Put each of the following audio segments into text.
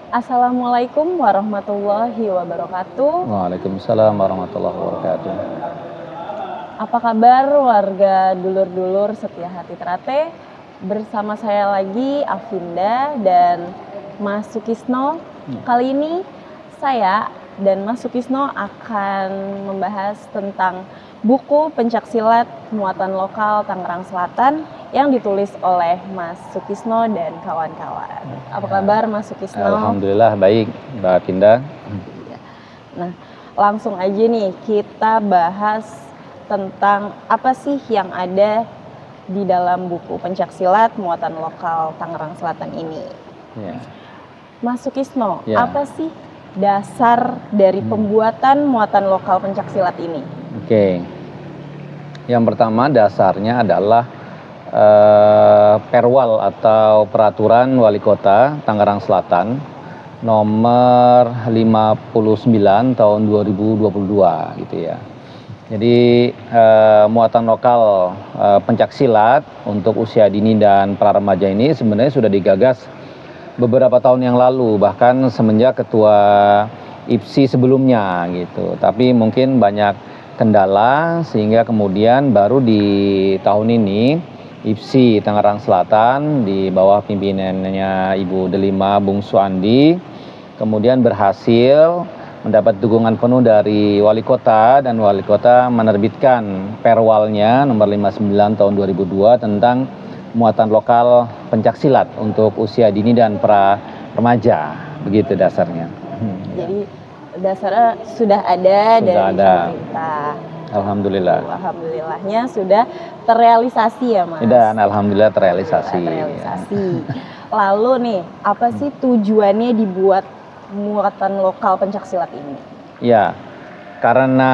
Assalamualaikum warahmatullahi wabarakatuh. Waalaikumsalam warahmatullahi wabarakatuh. Apa kabar warga dulur-dulur setia hati Terate? Bersama saya lagi Afinda dan Mas Sukisno. Kali ini saya dan Mas Sukisno akan membahas tentang buku Pencaksilat Muatan Lokal Tangerang Selatan yang ditulis oleh Mas Sukisno dan kawan-kawan. Apa kabar Mas Sukisno? Alhamdulillah baik, Mbak Pinda. Nah, langsung aja nih kita bahas tentang apa sih yang ada di dalam buku Pencaksilat Muatan Lokal Tangerang Selatan ini. Ya. Mas Sukisno, Ya. apa sih dasar dari pembuatan muatan lokal pencaksilat ini? Oke. Yang pertama dasarnya adalah Perwal atau Peraturan Wali Kota Tangerang Selatan nomor 59 tahun 2022 gitu ya. Jadi muatan lokal pencaksilat untuk usia dini dan pra remaja ini sebenarnya sudah digagas beberapa tahun yang lalu, bahkan semenjak ketua IPSI sebelumnya gitu. Tapi mungkin banyak kendala sehingga kemudian baru di tahun ini IPSI Tangerang Selatan di bawah pimpinannya Ibu Delima Bung Suandi kemudian berhasil mendapat dukungan penuh dari wali kota, dan wali kota menerbitkan perwalnya nomor 59 tahun 2002 tentang muatan lokal pencaksilat untuk usia dini dan pra remaja, begitu dasarnya. Jadi dasarnya sudah ada dari pemerintah. Alhamdulillah. Alhamdulillahnya sudah terrealisasi ya Mas. Dan alhamdulillah terrealisasi. Lalu nih, apa sih tujuannya dibuat muatan lokal pencaksilat ini? Ya, karena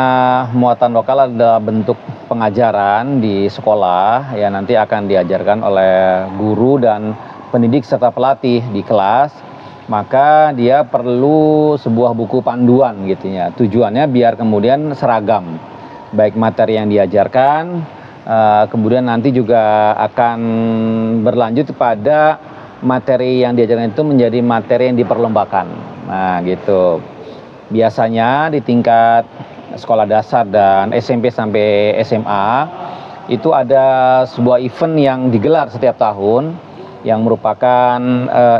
muatan lokal adalah bentuk pengajaran di sekolah, ya nanti akan diajarkan oleh guru dan pendidik serta pelatih di kelas, maka dia perlu sebuah buku panduan gitu ya. Tujuannya biar kemudian seragam, baik materi yang diajarkan, kemudian nanti juga akan berlanjut pada materi yang diajarkan itu menjadi materi yang diperlombakan. Nah gitu. Biasanya di tingkat sekolah dasar dan SMP sampai SMA itu ada sebuah event yang digelar setiap tahun yang merupakan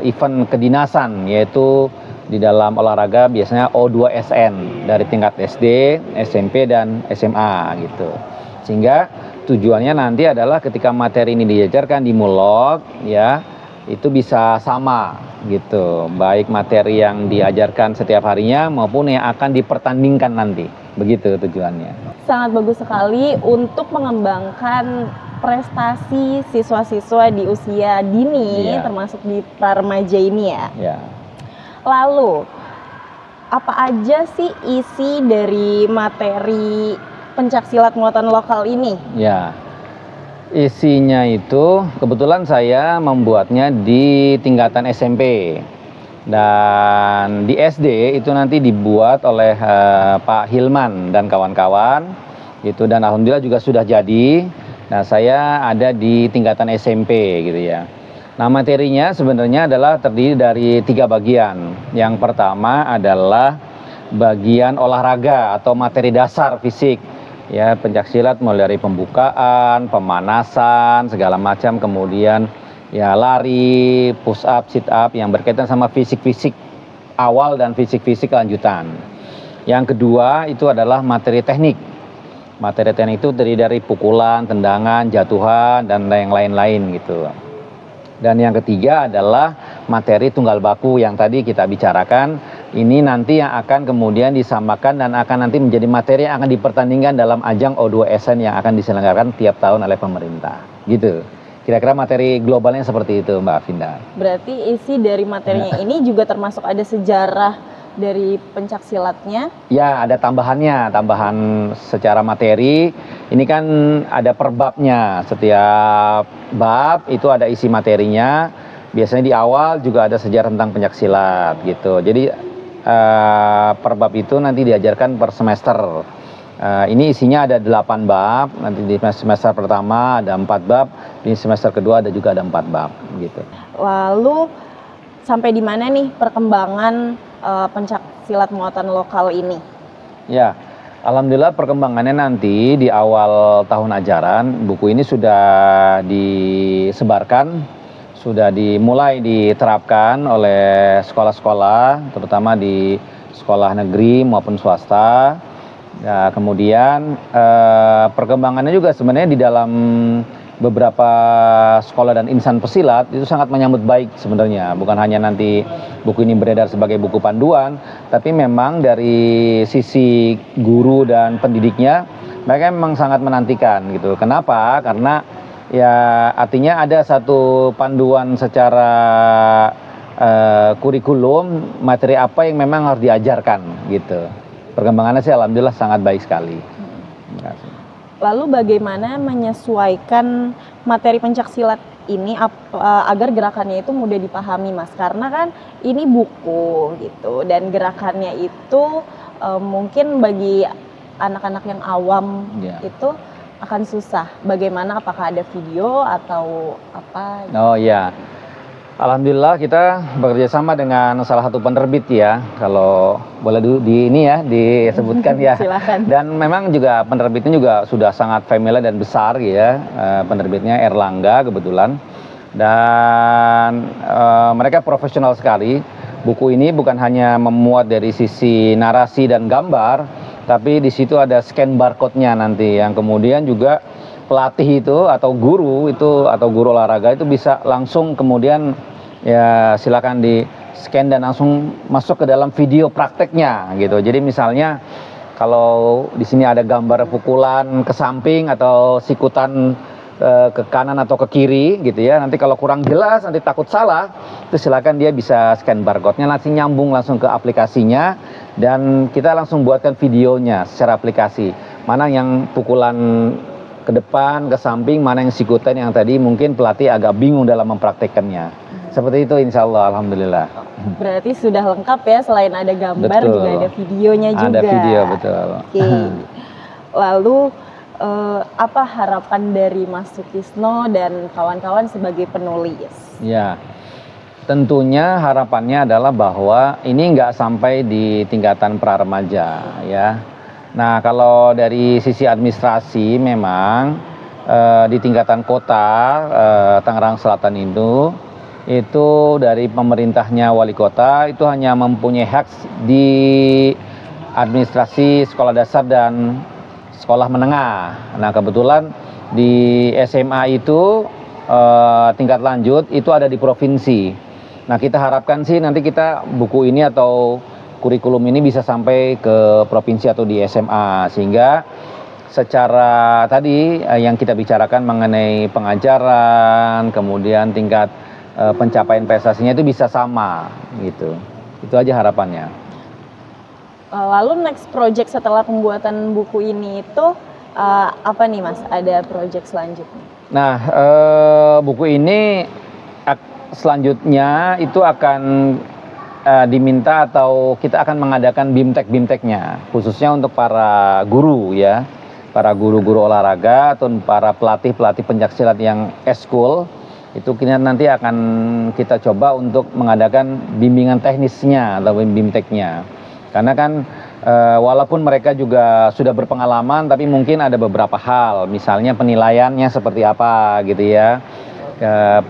event kedinasan, yaitu di dalam olahraga biasanya O2SN dari tingkat SD, SMP dan SMA gitu. Sehingga tujuannya nanti adalah ketika materi ini diajarkan di Mulog ya, itu bisa sama gitu, baik materi yang diajarkan setiap harinya maupun yang akan dipertandingkan nanti, begitu tujuannya. Sangat bagus sekali untuk mengembangkan prestasi siswa-siswa di usia dini, termasuk di pra remaja ini ya. Lalu apa aja sih isi dari materi pencaksilat muatan lokal ini? Ya. Isinya itu kebetulan saya membuatnya di tingkatan SMP, dan di SD itu nanti dibuat oleh Pak Hilman dan kawan-kawan gitu, dan alhamdulillah juga sudah jadi. Nah, saya ada di tingkatan SMP gitu ya. Nah, materinya sebenarnya adalah terdiri dari 3 bagian. Yang pertama adalah bagian olahraga atau materi dasar fisik. Ya, pencaksilat mulai dari pembukaan, pemanasan, segala macam, kemudian ya lari, push up, sit up yang berkaitan sama fisik-fisik awal dan fisik-fisik lanjutan. Yang kedua itu adalah materi teknik. Materi teknik itu terdiri dari pukulan, tendangan, jatuhan, dan yang lain-lain gitu. Dan yang ketiga adalah materi tunggal baku yang tadi kita bicarakan. Ini nanti yang akan kemudian disamakan dan akan nanti menjadi materi yang akan dipertandingkan dalam ajang O2SN yang akan diselenggarakan tiap tahun oleh pemerintah. Gitu. Kira-kira materi globalnya seperti itu, Mbak Finda. Berarti isi dari materinya ini juga termasuk ada sejarah dari pencaksilatnya? Ya, ada tambahannya, tambahan secara materi. Ini kan ada per babnya. Setiap bab itu ada isi materinya. Biasanya di awal juga ada sejarah tentang pencaksilat gitu. Jadi per bab itu nanti diajarkan per semester. Ini isinya ada 8 bab. Nanti di semester pertama ada 4 bab. Di semester kedua ada juga ada 4 bab gitu. Lalu sampai di mana nih perkembangan pencak silat muatan lokal ini? Ya, alhamdulillah perkembangannya nanti di awal tahun ajaran buku ini sudah disebarkan, sudah dimulai diterapkan oleh sekolah-sekolah, terutama di sekolah negeri maupun swasta. Ya, kemudian perkembangannya juga sebenarnya di dalam beberapa sekolah dan insan pesilat itu sangat menyambut baik sebenarnya. Bukan hanya nanti buku ini beredar sebagai buku panduan, tapi memang dari sisi guru dan pendidiknya mereka memang sangat menantikan gitu. Kenapa? Karena ya artinya ada satu panduan secara kurikulum, materi apa yang memang harus diajarkan gitu. Perkembangannya sih alhamdulillah sangat baik sekali. Terima kasih. Lalu bagaimana menyesuaikan materi pencak silat ini agar gerakannya itu mudah dipahami, Mas? Karena kan ini buku gitu, dan gerakannya itu mungkin bagi anak-anak yang awam itu akan susah. Bagaimana, apakah ada video atau apa? Oh iya, alhamdulillah kita bekerja sama dengan salah satu penerbit ya, kalau boleh disebutkan ya. Silakan. Dan memang juga penerbitnya juga sudah sangat familiar dan besar ya, penerbitnya Erlangga kebetulan. Dan mereka profesional sekali. Buku ini bukan hanya memuat dari sisi narasi dan gambar, tapi di situ ada scan barcode-nya nanti, yang kemudian juga pelatih itu atau guru olahraga itu bisa langsung kemudian ya silakan di scan dan langsung masuk ke dalam video prakteknya gitu. Jadi misalnya kalau di sini ada gambar pukulan ke samping atau sikutan ke kanan atau ke kiri gitu ya, nanti kalau kurang jelas nanti takut salah, itu silakan dia bisa scan barcode-nya, langsung nyambung langsung ke aplikasinya, dan kita langsung buatkan videonya secara aplikasi, mana yang pukulan ke depan, ke samping, mana yang sikutan yang tadi mungkin pelatih agak bingung dalam mempraktekkannya. Seperti itu insya Allah, alhamdulillah. Berarti sudah lengkap ya, selain ada gambar betul. Juga ada videonya juga. Ada video, betul. Oke. Lalu apa harapan dari Mas Sukisno dan kawan-kawan sebagai penulis? Ya, tentunya harapannya adalah bahwa ini nggak sampai di tingkatan pra-remaja ya. Nah, kalau dari sisi administrasi memang di tingkatan kota Tangerang Selatan itu dari pemerintahnya wali kota itu hanya mempunyai hak di administrasi sekolah dasar dan sekolah menengah. Nah, kebetulan di SMA itu tingkat lanjut itu ada di provinsi. Nah, kita harapkan sih nanti kita buku ini atau kurikulum ini bisa sampai ke provinsi atau di SMA, sehingga secara tadi yang kita bicarakan mengenai pengajaran, kemudian tingkat pencapaian prestasinya itu bisa sama gitu. Itu aja harapannya. Lalu next project setelah pembuatan buku ini itu apa nih Mas? Ada project selanjutnya? Nah, buku ini selanjutnya itu akan diminta atau kita akan mengadakan BIMTEK-BIMTEK-nya, khususnya untuk para guru ya, para guru-guru olahraga atau para pelatih-pelatih pencaksilat yang eskul. Itu nanti akan kita coba untuk mengadakan bimbingan teknisnya atau BIMTEK-nya. Karena kan walaupun mereka juga sudah berpengalaman, tapi mungkin ada beberapa hal, misalnya penilaiannya seperti apa gitu ya,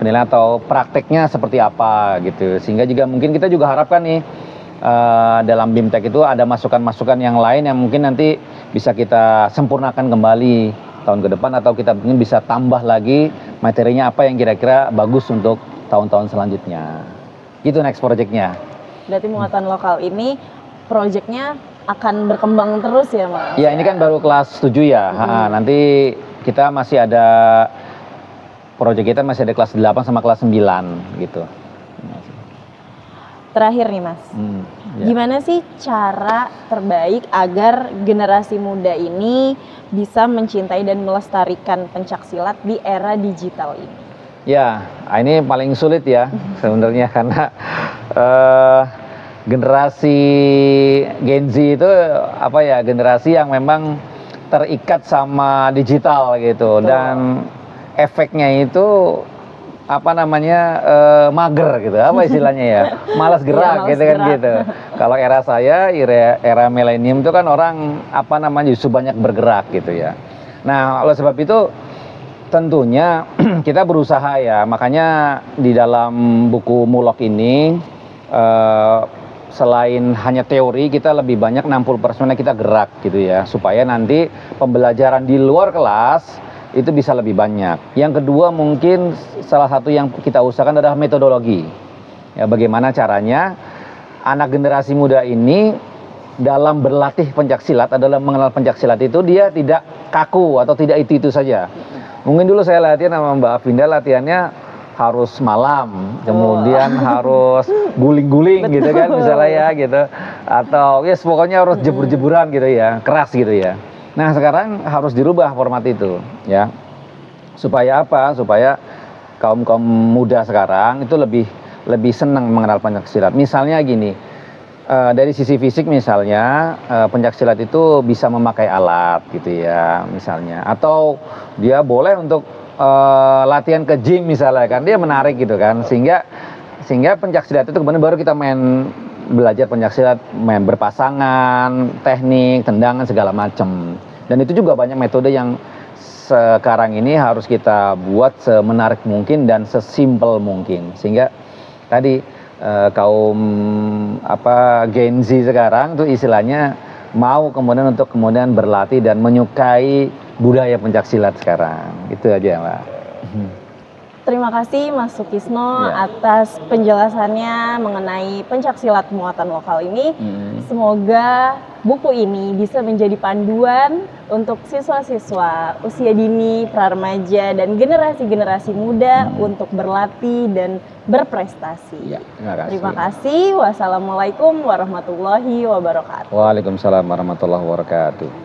penilaian atau prakteknya seperti apa gitu. Sehingga juga mungkin kita juga harapkan nih dalam BIMTEK itu ada masukan-masukan yang lain yang mungkin nanti bisa kita sempurnakan kembali tahun ke depan, atau kita mungkin bisa tambah lagi materinya apa yang kira-kira bagus untuk tahun-tahun selanjutnya. Itu next project-nya. Berarti muatan lokal ini project-nya akan berkembang terus ya Mas? Ya, ini kan baru kelas 7 ya. Nanti kita masih ada project, kita masih ada kelas 8 sama kelas 9 gitu. Terakhir nih Mas, gimana sih cara terbaik agar generasi muda ini bisa mencintai dan melestarikan pencaksilat di era digital ini? Ya, ini paling sulit ya sebenarnya, karena generasi Gen Z itu apa ya, generasi yang memang terikat sama digital gitu. Dan efeknya itu apa namanya mager gitu, apa istilahnya ya, malas gerak Malas gitu kan gerak. gitu. Kalau era saya, era milenium itu kan orang apa namanya justru banyak bergerak gitu ya. Nah oleh sebab itu tentunya kita berusaha ya, makanya di dalam buku Mulok ini selain hanya teori, kita lebih banyak 60% kita gerak gitu ya, supaya nanti pembelajaran di luar kelas itu bisa lebih banyak. Yang kedua mungkin salah satu yang kita usahakan adalah metodologi. Ya, bagaimana caranya anak generasi muda ini dalam berlatih pencaksilat adalah mengenal pencaksilat itu dia tidak kaku atau tidak itu saja. Mungkin dulu saya latihan sama Mbak Afinda, latihannya harus malam, kemudian harus guling-guling gitu kan misalnya ya gitu. Atau ya pokoknya harus jebur-jeburan gitu ya, keras gitu ya. Nah sekarang harus dirubah format itu ya, supaya apa? Supaya kaum muda sekarang itu lebih senang mengenal pencaksilat. Misalnya gini, dari sisi fisik misalnya pencaksilat itu bisa memakai alat gitu ya misalnya, atau dia boleh untuk latihan ke gym misalnya kan, dia menarik gitu kan, sehingga pencaksilat itu kemudian baru kita belajar pencaksilat, main berpasangan, teknik, tendangan segala macam. Dan itu juga banyak metode yang sekarang ini harus kita buat semenarik mungkin dan sesimpel mungkin, sehingga tadi kaum Gen Z sekarang tuh istilahnya mau kemudian berlatih dan menyukai budaya pencaksilat sekarang. Itu aja Mbak. Terima kasih Mas Sukisno Ya. atas penjelasannya mengenai pencaksilat muatan lokal ini. Semoga buku ini bisa menjadi panduan untuk siswa-siswa usia dini, pra-remaja, dan generasi-generasi muda untuk berlatih dan berprestasi. Ya, terima kasih. Terima kasih. Wassalamualaikum warahmatullahi wabarakatuh. Waalaikumsalam warahmatullahi wabarakatuh.